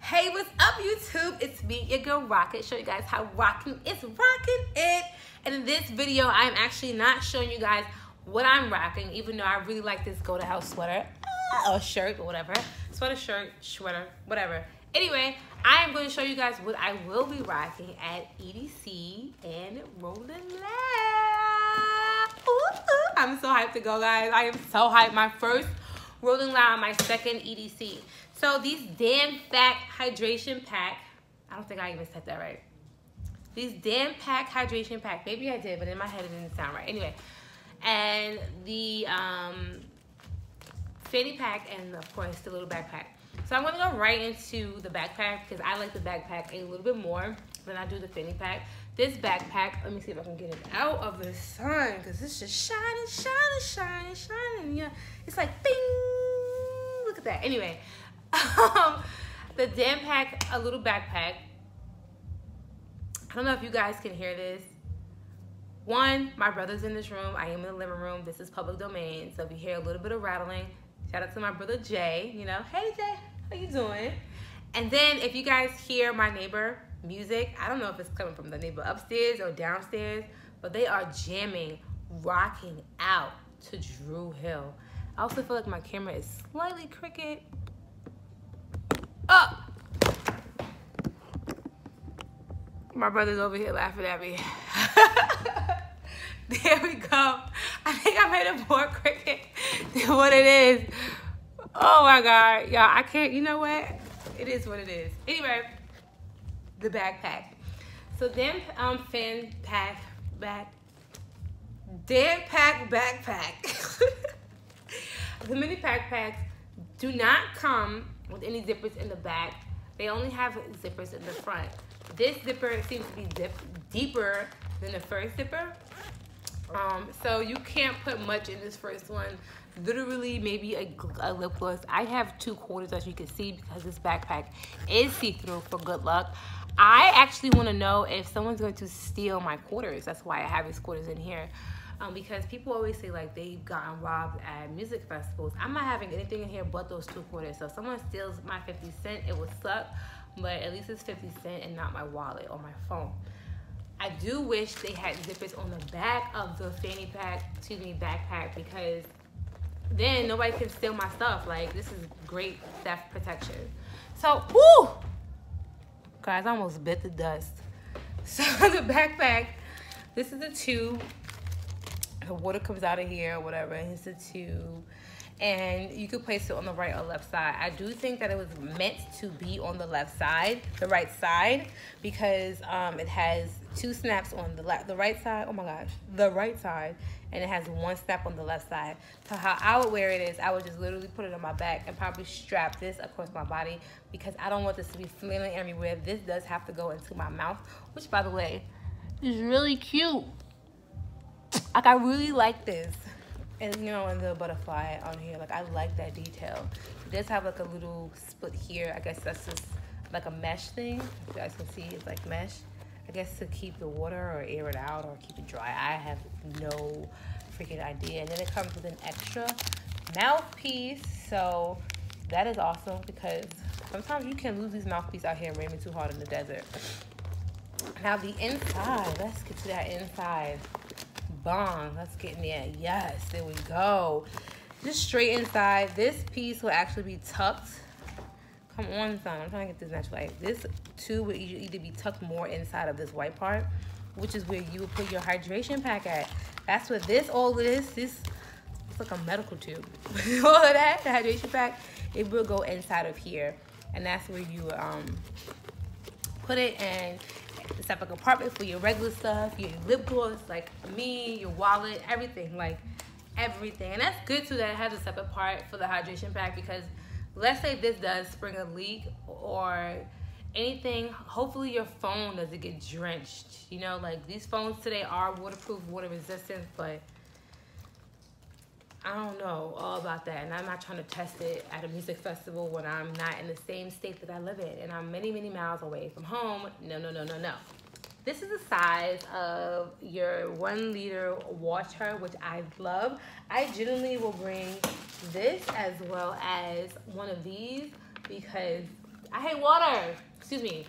Hey, what's up, YouTube? It's me, your girl Rockit. Show you guys how rocking is rocking it. And in this video, I'm actually not showing you guys what I'm rocking, even though I really like this go to house sweater or shirt or whatever. Sweater, shirt, sweater, whatever. Anyway, I am going to show you guys what I will be rocking at EDC and Rolling Loud. I'm so hyped to go, guys. I am so hyped. My first Rolling Loud, my second EDC. So these damn fat hydration pack, I don't think I even said that right. These damn pack hydration pack, maybe I did, but in my head it didn't sound right. Anyway, and the fanny pack and of course the little backpack. So I'm gonna go right into the backpack because I like the backpack a little bit more than I do the fanny pack. This backpack, let me see if I can get it out of the sun because it's just shining, shining, shining, shining. Yeah, it's like bing. Look at that. Anyway. The damn pack, a little backpack. I don't know if you guys can hear this. One, my brother's in this room. I am in the living room. This is public domain. So if you hear a little bit of rattling, shout out to my brother Jay. You know, hey Jay, how you doing? And then if you guys hear my neighbor music, I don't know if it's coming from the neighbor upstairs or downstairs, but they are jamming, rocking out to Drew Hill. I also feel like my camera is slightly crooked. Oh! My brother's over here laughing at me. There we go. I think I made it more crooked than what it is. Oh my God. Y'all, I can't, you know what? It is what it is. Anyway, the backpack. So damn fan pack back. Damn pack backpack. The mini backpacks do not come with any zippers in the back. They only have zippers in the front. This zipper seems to be deeper than the first zipper. So you can't put much in this first one. Literally maybe a lip gloss. I have 2 quarters, as you can see, because this backpack is see-through for good luck. I actually want to know if someone's going to steal my quarters. That's why I have these quarters in here. Because people always say like they've gotten robbed at music festivals. I'm not having anything in here but those 2 quarters. So if someone steals my 50 cent, it would suck. But at least it's 50 cent and not my wallet or my phone. I do wish they had zippers on the back of the fanny pack, excuse me, backpack, because then nobody can steal my stuff. Like, this is great theft protection. So, whoo! Guys, I almost bit the dust. So the backpack, this is a tube. The water comes out of here or whatever, and it's a tube. And you could place it on the right or left side. I do think that it was meant to be on the left side, the right side, because it has 2 snaps on the right side. Oh my gosh, the right side, and it has 1 snap on the left side. So how I would wear it is I would just literally put it on my back and probably strap this across my body because I don't want this to be flailing everywhere. This does have to go into my mouth, which, by the way, is really cute. Like, I really like this. And, you know, and the butterfly on here, like, I like that detail. It does have, like, a little split here. I guess that's just, like, a mesh thing. If you guys can see, it's, like, mesh. I guess to keep the water or air it out or keep it dry. I have no freaking idea. And then it comes with an extra mouthpiece. So that is awesome because sometimes you can lose these mouthpieces out here raining too hard in the desert. Now, the inside. Let's get to that inside. Bong, let's get in there. Yes, there we go. Just straight inside. This piece will actually be tucked. Come on, son. I'm trying to get this natural light. This tube would either be tucked more inside of this white part, which is where you would put your hydration pack at. That's what this all is. This it's like a medical tube. All of that, the hydration pack, it will go inside of here, and that's where you put it. And it's a separate compartment for your regular stuff, your lip gloss, like me, your wallet, everything, like everything. And that's good too that it has a separate part for the hydration pack because let's say this does spring a leak or anything, hopefully your phone doesn't get drenched. You know, like these phones today are waterproof, water resistant, but I don't know all about that, and I'm not trying to test it at a music festival when I'm not in the same state that I live in, and I'm many, many miles away from home. No, no, no, no, no. This is the size of your 1 liter water, which I love. I generally will bring this as well as one of these because I hate water. Excuse me.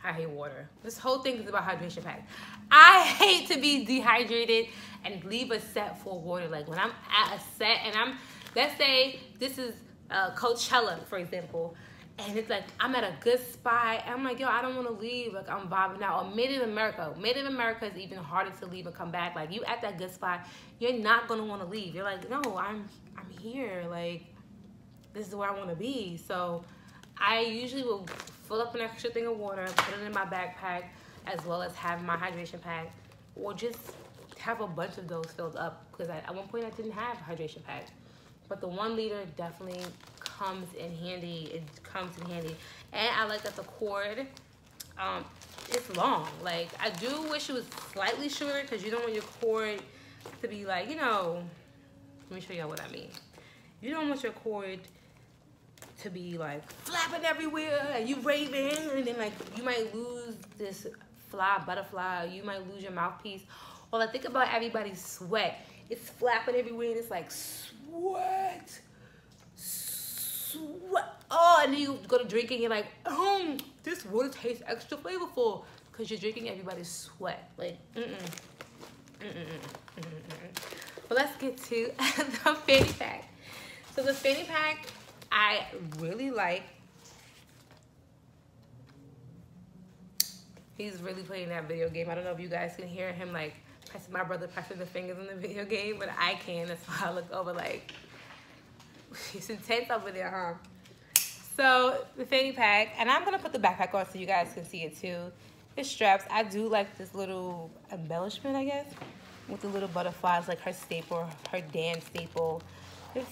I hate water. This whole thing is about hydration packs. I hate to be dehydrated and leave a set for water. Like when I'm at a set and let's say this is Coachella, for example, and it's like I'm at a good spot and I'm like, yo, I don't want to leave. Like I'm vibing out. Or Made in America. Made in America is even harder to leave and come back. Like you at that good spot, you're not gonna want to leave. You're like, no, I'm here. Like this is where I want to be. So I usually will fill up an extra thing of water, put it in my backpack, as well as have my hydration pack, or just have a bunch of those filled up. Because at one point I didn't have a hydration pack, but the 1 liter definitely comes in handy. It comes in handy, and I like that the cord, it's long. Like I do wish it was slightly shorter because you don't want your cord to be like, you know. Let me show y'all what I mean. You don't want your cord to be like flapping everywhere and you raving, and then like you might lose this butterfly, you might lose your mouthpiece. Or like think about everybody's sweat. It's flapping everywhere and it's like sweat. Oh, and then you go to drink and you're like, this water tastes extra flavorful because you're drinking everybody's sweat. Like, But let's get to the fanny pack. So the fanny pack I really like. He's really playing that video game. I don't know if you guys can hear him like my brother pressing the fingers in the video game, but I can. That's why I look over like, he's intense over there, huh? So the fanny pack, and I'm gonna put the backpack on so you guys can see it too. It straps. I do like this little embellishment, I guess, with the little butterflies, like her staple, her dance staple. It's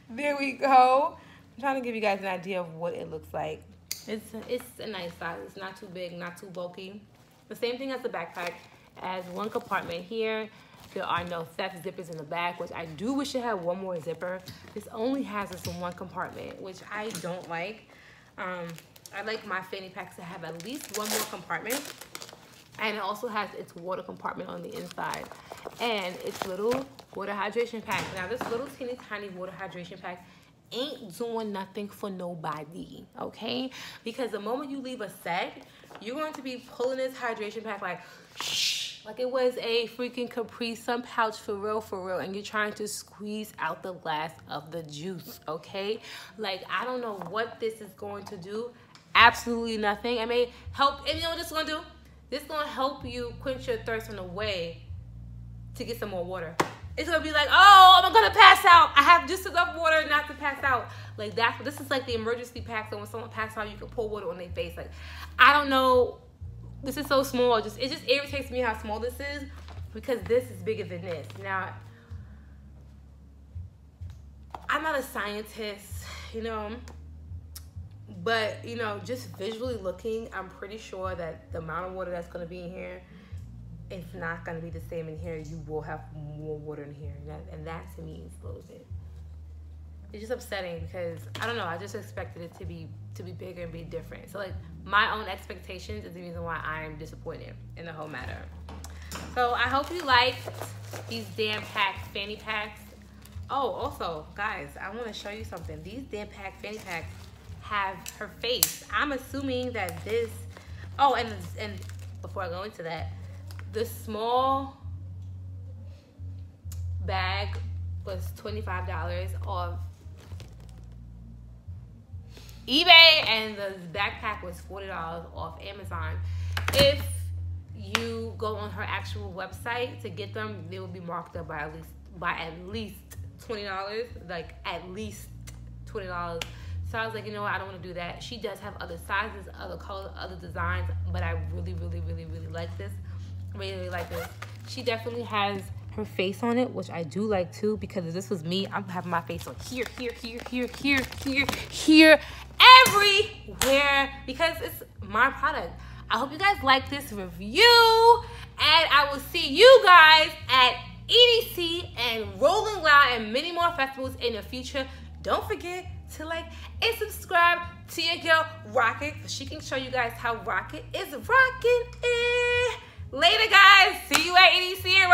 there we go. I'm trying to give you guys an idea of what it looks like. It's a nice size. It's not too big, not too bulky. The same thing as the backpack. It has 1 compartment here. There are no theft zippers in the back, which I do wish it had 1 more zipper. This only has this in 1 compartment, which I don't like. I like my fanny packs to have at least 1 more compartment. And it also has its water compartment on the inside. And its little water hydration pack. Now this little teeny tiny water hydration pack ain't doing nothing for nobody, okay? Because the moment you leave a set, you're going to be pulling this hydration pack like, shh, like it was a freaking Capri Sun pouch for real, and you're trying to squeeze out the last of the juice, okay? Like, I don't know what this is going to do. Absolutely nothing. It may help, and you know what this is going to do? This is going to help you quench your thirst on the way to get some more water. It's going to be like, oh, I'm going to pass out. I have just enough water not to pass out. Like, this is like the emergency pack, so when someone passes out, you can pour water on their face. Like, I don't know. This is so small. It just irritates me how small this is, because this is bigger than this. Now, I'm not a scientist, you know, but, you know, just visually looking, I'm pretty sure that the amount of water that's going to be in here, it's not going to be the same in here. You will have more water in here. And that to me is a little bit, it's just upsetting, because I don't know, I just expected it to be bigger and be different. So like, my own expectations is the reason why I'm disappointed in the whole matter. So I hope you liked these damn fanny packs. Oh, also guys, I want to show you something. These damn fanny packs have her face. I'm assuming that this, oh, and before I go into that, the small bag was $25 off eBay, and the backpack was $40 off Amazon. If you go on her actual website to get them, they will be marked up by at least $20, like at least $20. So I was like, you know what, I don't want to do that. She does have other sizes, other colors, other designs, but I really like this. Really like this. She definitely has her face on it, which I do like too, because if this was me, I'm having my face on here, everywhere, because it's my product. I hope you guys like this review, and I will see you guys at EDC and Rolling Loud and many more festivals in the future. Don't forget to like and subscribe to your girl Rockit, so she can show you guys how Rockit is rocking it. Later guys, see you at EDC and